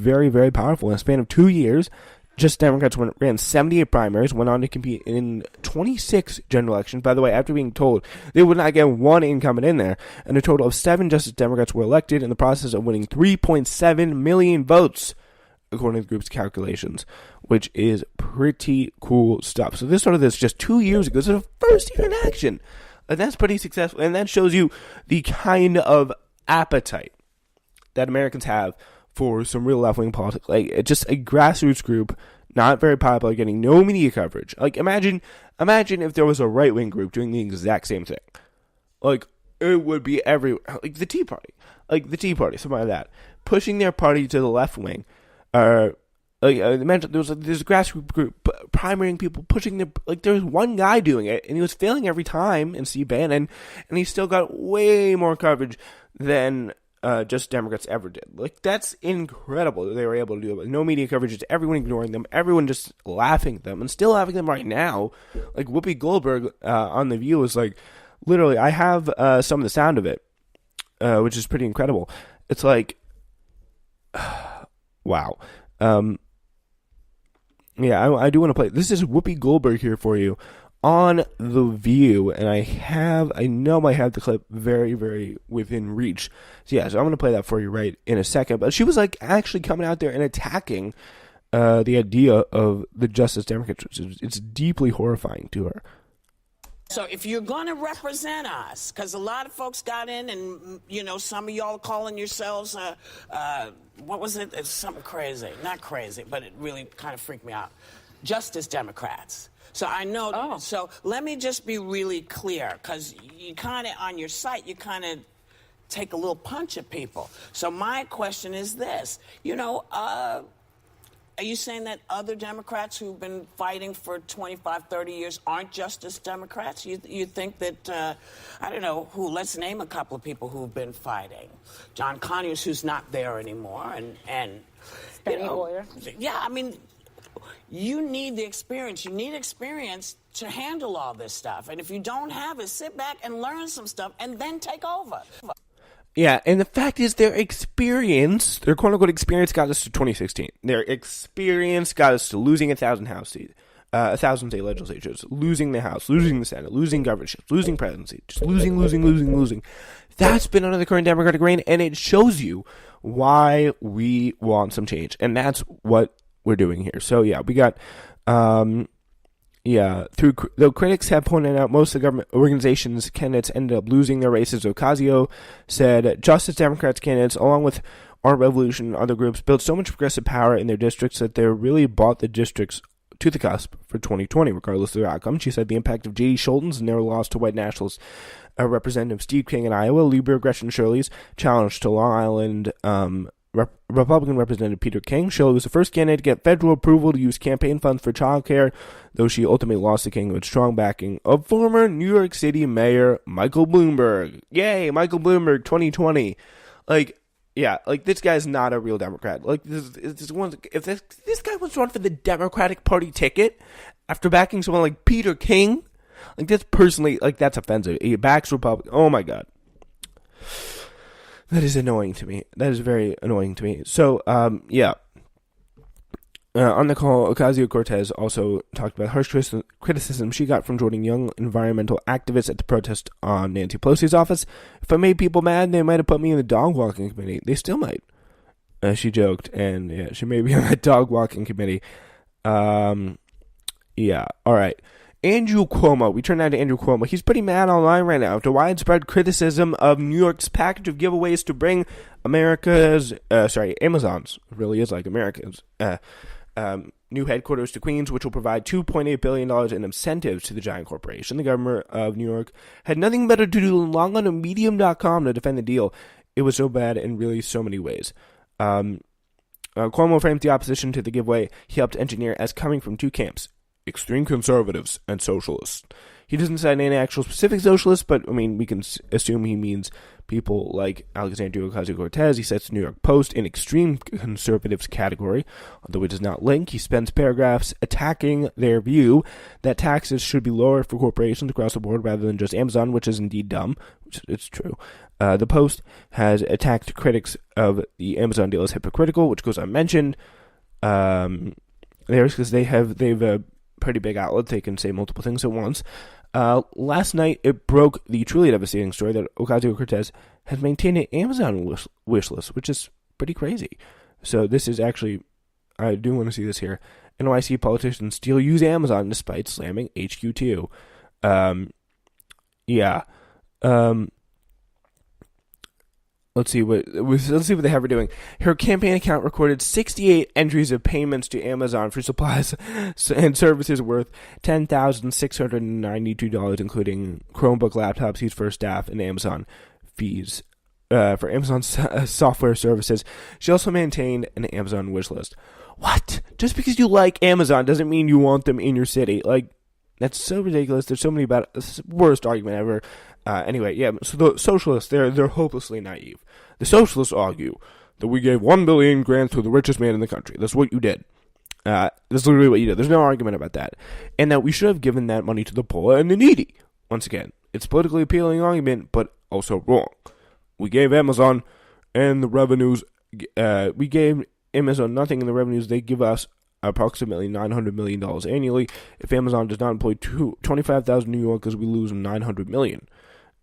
very, very powerful. In a span of 2 years, Justice Democrats ran 78 primaries, went on to compete in 26 general elections. By the way, after being told they would not get one incumbent in there, and a total of 7 Justice Democrats were elected in the process of winning 3.7 million votes, according to the group's calculations, which is pretty cool stuff. So this started this just 2 years ago. This is the first year in action. And that's pretty successful. And that shows you the kind of appetite that Americans have for some real left-wing politics. Like, it's just a grassroots group, not very popular, getting no media coverage. Like, imagine if there was a right-wing group doing the exact same thing. Like, it would be everywhere. Like the Tea Party, something like that. Pushing their party to the left wing. Imagine there's a grassroots group primarying people, pushing their, like, there's one guy doing it, and he was failing every time in C-band, and he still got way more coverage than just Democrats ever did. Like, that's incredible that they were able to do it with no media coverage, just everyone ignoring them, everyone just laughing at them, and still laughing at them right now. Like, Whoopi Goldberg on The View was like, literally, I have some of the sound of it, which is pretty incredible. It's like, wow. I do want to play. This is Whoopi Goldberg here for you on The View, and I know I have the clip very, very within reach. So I'm going to play that for you right in a second. But she was like actually coming out there and attacking the idea of the Justice Democrats. It's deeply horrifying to her. So if you're going to represent us, because a lot of folks got in and, some of y'all calling yourselves, what was it? It's something crazy. Not crazy, but it really kind of freaked me out. Justice Democrats. So I know. Oh. So let me just be really clear, because you kind of, on your site, you kind of take a little punch at people. So my question is this, are you saying that other Democrats who've been fighting for 25, 30 years aren't Justice Democrats? You think that, I don't know, let's name a couple of people who've been fighting. John Conyers, who's not there anymore, and Lawyer. Yeah, I mean, you need the experience. You need experience to handle all this stuff. And if you don't have it, sit back and learn some stuff and then take over. Yeah, and the fact is their quote-unquote experience got us to 2016. Their experience got us to losing 1,000 state legislatures, losing the House, losing the Senate, losing governorships, losing presidency, just losing. That's been under the current Democratic reign, and it shows you why we want some change. And that's what we're doing here. So, we got... though critics have pointed out most of the government organizations' candidates ended up losing their races, Ocasio said Justice Democrats candidates, along with Our Revolution and other groups, built so much progressive power in their districts that they really brought the districts to the cusp for 2020, regardless of their outcome. She said the impact of J.D. Scholten's narrow loss to white nationalist Representative Steve King in Iowa, Lieber Gretchen Shirley's challenge to Long Island Republican Representative Peter King. Shirley was the first candidate to get federal approval to use campaign funds for childcare, though she ultimately lost to King with strong backing of former New York City Mayor Michael Bloomberg. Yay, Michael Bloomberg 2020. This guy's not a real Democrat. Like, this guy wants to run for the Democratic Party ticket after backing someone like Peter King, like, that's personally, like, that's offensive. He backs Republican. Oh my God. That is annoying to me. That is very annoying to me. So, on the call, Ocasio-Cortez also talked about harsh criticism she got from joining young environmental activists at the protest on Nancy Pelosi's office. If I made people mad, they might have put me in the dog walking committee. They still might. She joked, and she may be on that dog walking committee. All right. Andrew Cuomo. We turn now to Andrew Cuomo. He's pretty mad online right now after widespread criticism of New York's package of giveaways to bring Amazon's, it really is like America's, new headquarters to Queens, which will provide $2.8 billion in incentives to the giant corporation. The governor of New York had nothing better to do than log on to Medium.com to defend the deal. It was so bad in really so many ways. Cuomo framed the opposition to the giveaway he helped engineer as coming from two camps: extreme conservatives and socialists. He doesn't cite any actual specific socialists, but, I mean, we can assume he means people like Alexandria Ocasio-Cortez. He sets the New York Post in extreme conservatives category, although he does not link. He spends paragraphs attacking their view that taxes should be lower for corporations across the board rather than just Amazon, which is indeed dumb, which it's true. The Post has attacked critics of the Amazon deal as hypocritical, which goes unmentioned. Because they've a pretty big outlet, they can say multiple things at once. Last night, it broke the truly devastating story that Ocasio-Cortez has maintained an Amazon wish list, which is pretty crazy. So this is actually, I do want to see this here. NYC politicians still use Amazon despite slamming HQ2. Let's see what they have her doing. Her campaign account recorded 68 entries of payments to Amazon for supplies and services worth $10,692, including Chromebook laptops used for staff and Amazon fees for Amazon software services. She also maintained an Amazon wish list. What? Just because you like Amazon doesn't mean you want them in your city. Like, that's so ridiculous. There's so many about it. It's the worst argument ever. Anyway, yeah, so the socialists, they're hopelessly naive. The socialists argue that we gave $1 billion grants to the richest man in the country. That's what you did. That's literally what you did. There's no argument about that. And that we should have given that money to the poor and the needy. Once again, it's a politically appealing argument, but also wrong. We gave Amazon and the revenues, we gave Amazon nothing in the revenues. They give us approximately $900 million annually. If Amazon does not employ 25,000 New Yorkers, we lose $900 million.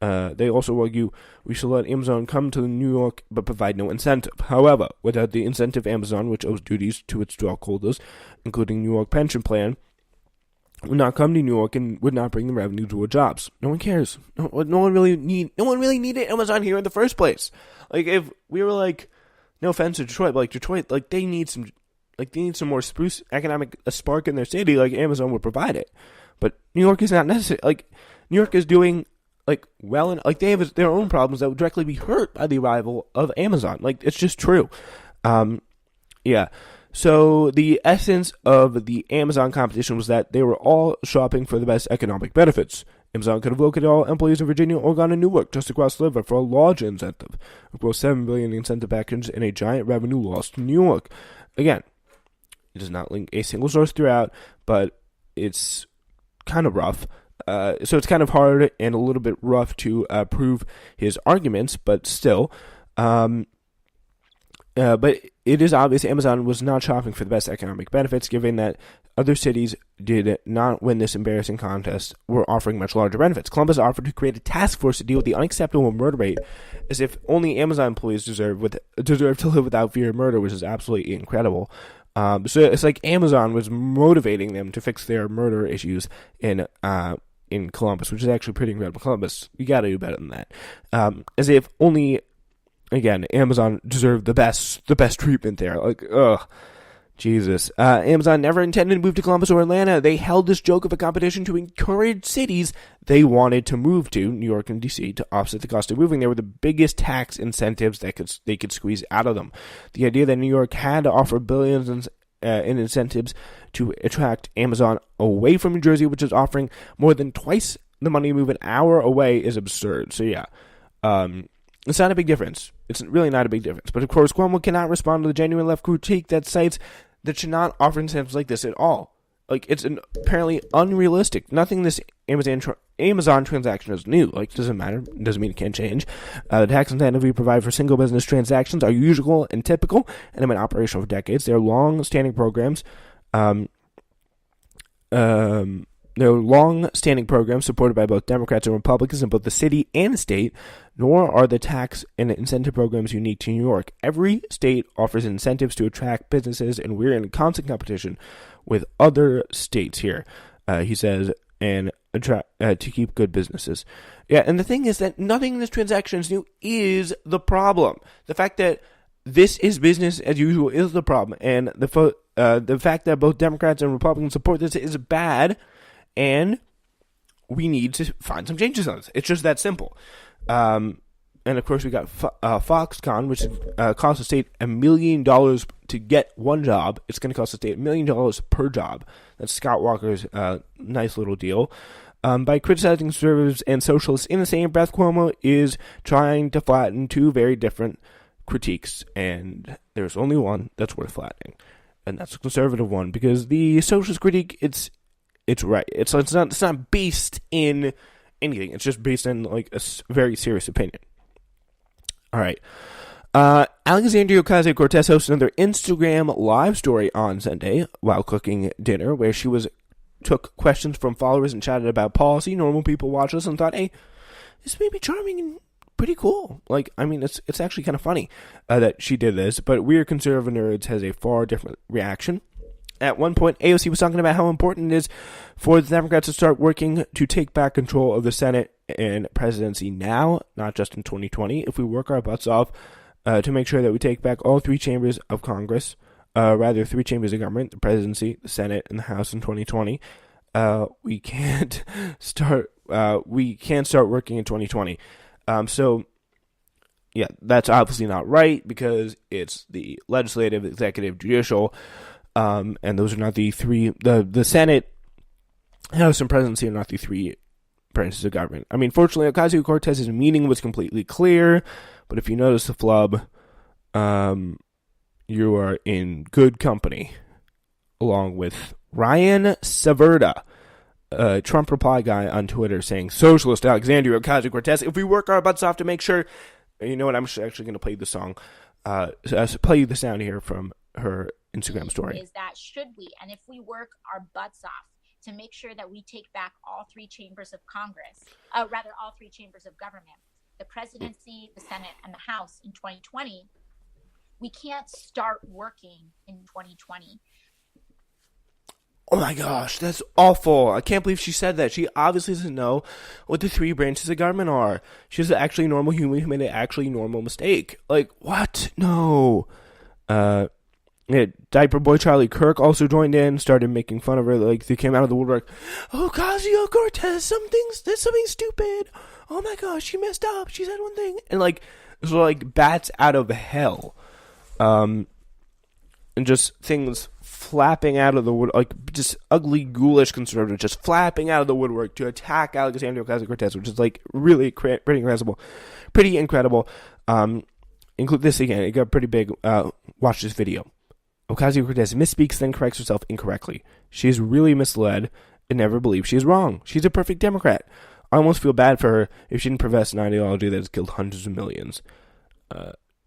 They also argue we should let Amazon come to New York but provide no incentive. However, without the incentive, Amazon, which owes duties to its stockholders, including New York pension plan, would not come to New York and would not bring the revenue to our jobs. No one cares. No one really needed Amazon here in the first place. Like, if we were like, no offense to Detroit, but like Detroit, like they need some more spruce economic spark in their city. Like Amazon would provide it, but New York is not necessary. Like New York is doing well, and like they have their own problems that would directly be hurt by the arrival of Amazon. Like, it's just true. Yeah. So the essence of the Amazon competition was that they were all shopping for the best economic benefits. Amazon could have located all employees in Virginia, Oregon, and Newark just across the river for a large incentive. Of course, $7 billion in incentive package and a giant revenue loss to New York. Again, it does not link a single source throughout, but it's kind of rough. So it's kind of hard and a little bit rough to prove his arguments, but still. But it is obvious Amazon was not shopping for the best economic benefits, given that other cities did not win this embarrassing contest, were offering much larger benefits. Columbus offered to create a task force to deal with the unacceptable murder rate, as if only Amazon employees deserve to live without fear of murder, which is absolutely incredible. So it's like Amazon was motivating them to fix their murder issues in Columbus, which is actually pretty incredible. Columbus, you got to do better than that. As if only, again, Amazon deserved the best treatment there. Like, ugh, Jesus. Amazon never intended to move to Columbus or Atlanta. They held this joke of a competition to encourage cities they wanted to move to, New York and D.C., to offset the cost of moving. They were the biggest tax incentives they could squeeze out of them. The idea that New York had to offer billions in incentives to attract Amazon away from New Jersey, which is offering more than twice the money to move an hour away, is absurd. So yeah, it's not a big difference. It's really not a big difference. But of course, Cuomo cannot respond to the genuine left critique that cites that should not offer incentives like this at all. Like, it's apparently unrealistic. Nothing this Amazon transaction is new. Like, it doesn't matter. It doesn't mean it can't change. The tax incentives we provide for single business transactions are usual and typical and have been operational for decades. They are long-standing programs. There are long-standing programs supported by both Democrats and Republicans in both the city and state, nor are the tax and incentive programs unique to New York. Every state offers incentives to attract businesses, and we're in constant competition with other states here, he says, and to keep good businesses. Yeah, and the thing is that nothing in this transaction is new is the problem. The fact that this is business as usual is the problem, and the fact that both Democrats and Republicans support this is bad. And we need to find some changes on this. It's just that simple. And of course, we got Foxconn, which cost the state $1 million to get one job. It's going to cost the state $1 million per job. That's Scott Walker's nice little deal. By criticizing conservatives and socialists in the same breath, Cuomo is trying to flatten two very different critiques, and there's only one that's worth flattening, and that's the conservative one, because the socialist critique, it's right. It's not based in anything. It's just based on like a very serious opinion. All right. Alexandria Ocasio-Cortez hosted another Instagram live story on Sunday while cooking dinner, where she took questions from followers and chatted about policy. Normal people watched this and thought, hey, this may be charming and pretty cool. Like, I mean, it's actually kind of funny that she did this, but Weird Conservative Nerds has a far different reaction. At one point, AOC was talking about how important it is for the Democrats to start working to take back control of the Senate and presidency now, not just in 2020. If we work our butts off to make sure that we take back all three chambers of Congress, three chambers of government, the presidency, the Senate, and the House in 2020, we can't start working in 2020. So, yeah, that's obviously not right, because it's the legislative, executive, judicial, and those are not the three, the Senate, House, and presidency are not the three branches of government. I mean, fortunately, Ocasio-Cortez's meaning was completely clear, but if you notice the flub, you are in good company, along with Ryan Saverda, Trump reply guy on Twitter, saying, Socialist Alexandria Ocasio-Cortez, if we work our butts off to make sure, you know what, I'm actually going to play the song, play you the sound here from her Instagram story. Is that should we, and if we work our butts off to make sure that we take back all three chambers of Congress, all three chambers of government, the presidency, the Senate, and the House in 2020, we can't start working in 2020. Oh my gosh, that's awful. I can't believe she said that. She obviously doesn't know what the three branches of government are. She's actually a normal human who made an actually normal mistake. Like, what? No. Diaper boy Charlie Kirk also joined in, started making fun of her. Like, they came out of the woodwork. Ocasio-Cortez, there's something stupid. Oh my gosh, she messed up. She said one thing. And like, so like bats out of hell. And just things flapping out of the wood, like just ugly, ghoulish conservatives just flapping out of the woodwork to attack Alexandria Ocasio-Cortez, which is like really pretty incredible. Include this again. It got pretty big. Watch this video. Ocasio-Cortez misspeaks, then corrects herself incorrectly. She is really misled and never believes she is wrong. She's a perfect Democrat. I almost feel bad for her if she didn't profess an ideology that has killed hundreds of millions.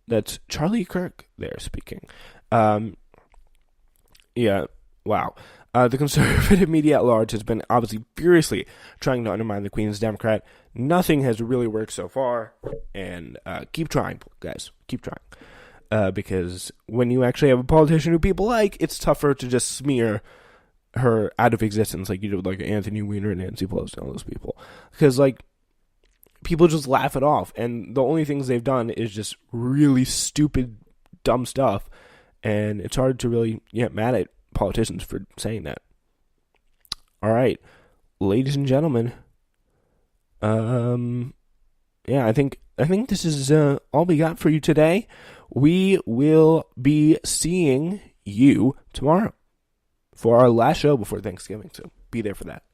That's Charlie Kirk there speaking. Yeah, wow. The conservative media at large has been obviously furiously trying to undermine the Queen's Democrat. Nothing has really worked so far, and keep trying, guys. Keep trying. Because when you actually have a politician who people like, it's tougher to just smear her out of existence like you did with like Anthony Weiner and Nancy Pelosi and all those people. Because like, people just laugh it off, and the only things they've done is just really stupid, dumb stuff, and it's hard to really get mad at politicians for saying that. All right, ladies and gentlemen, I think this is all we got for you today. We will be seeing you tomorrow for our last show before Thanksgiving, so be there for that.